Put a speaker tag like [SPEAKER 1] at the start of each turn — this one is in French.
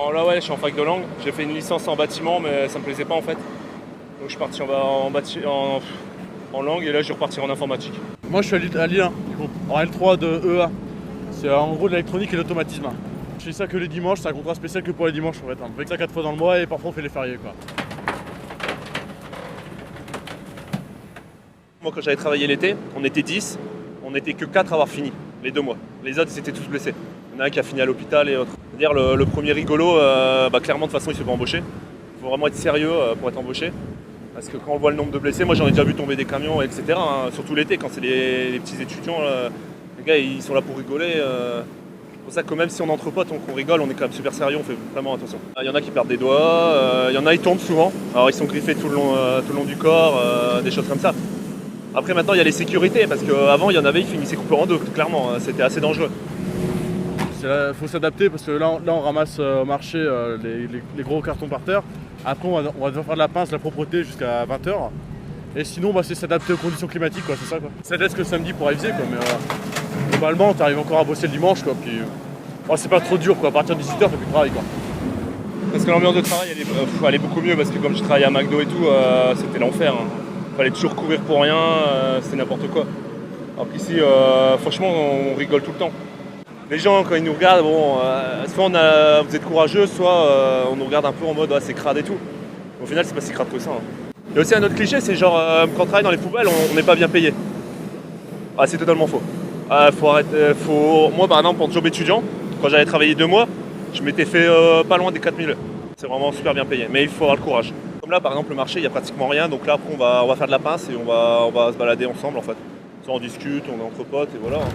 [SPEAKER 1] Alors là, ouais, je suis en fac de langue. J'ai fait une licence en bâtiment, mais ça me plaisait pas en fait. Donc je suis parti en langue et là je vais repartir en informatique.
[SPEAKER 2] Moi je suis à Lille 1, du coup, en L3 de EA. C'est en gros de l'électronique et l'automatisme. Je fais ça que les dimanches, c'est un contrat spécial que pour les dimanches en fait. On fait que ça 4 fois dans le mois et parfois on fait les fériés quoi.
[SPEAKER 1] Moi quand j'avais travaillé l'été, on était 10, on n'était que 4 à avoir fini, les 2 mois. Les autres ils étaient tous blessés. Il y en a un qui a fini à l'hôpital et autres. C'est-à-dire le premier rigolo, clairement de toute façon il se fait pas embaucher. Il faut vraiment être sérieux pour être embauché. Parce que quand on voit le nombre de blessés, moi j'en ai déjà vu tomber des camions, etc. hein, surtout l'été, quand c'est les petits étudiants, les gars ils sont là pour rigoler. C'est pour ça que même si on est entre potes, qu'on rigole, on est quand même super sérieux, on fait vraiment attention. Il y en a qui perdent des doigts, il y en a qui tombent souvent. Alors ils sont griffés tout le long du corps, des choses comme ça. Après maintenant il y a les sécurités, parce qu'avant il y en avait qui finissaient coupés en deux, clairement, c'était assez dangereux.
[SPEAKER 2] Il faut s'adapter parce que là on ramasse au marché les gros cartons par terre. Après on va devoir faire de la pince, de la propreté jusqu'à 20h. Et sinon c'est s'adapter aux conditions climatiques quoi, c'est ça quoi. Ça laisse que le samedi pour réviser quoi, mais globalement t'arrives encore à bosser le dimanche quoi. Puis c'est pas trop dur quoi, à partir de 18h t'as plus de travail quoi.
[SPEAKER 1] Parce que l'ambiance de travail elle est beaucoup mieux, parce que comme je travaillais à McDo et tout, c'était l'enfer. Hein. Fallait toujours courir pour rien, c'est n'importe quoi. Alors qu'ici, franchement on rigole tout le temps. Les gens quand ils nous regardent, soit vous êtes courageux, soit on nous regarde un peu en mode c'est crade et tout. Au final c'est pas si crade que ça. Hein. Il y a aussi un autre cliché, c'est genre quand on travaille dans les poubelles, on n'est pas bien payé. Ah, c'est totalement faux. Faut arrêter, Moi par exemple en job étudiant, quand j'avais travaillé 2 mois, je m'étais fait pas loin des 4000. C'est vraiment super bien payé, mais il faut avoir le courage. Comme là par exemple le marché, il n'y a pratiquement rien, donc là après on va faire de la pince et on va se balader ensemble en fait. Ça, on discute, on est entre potes et voilà. Hein.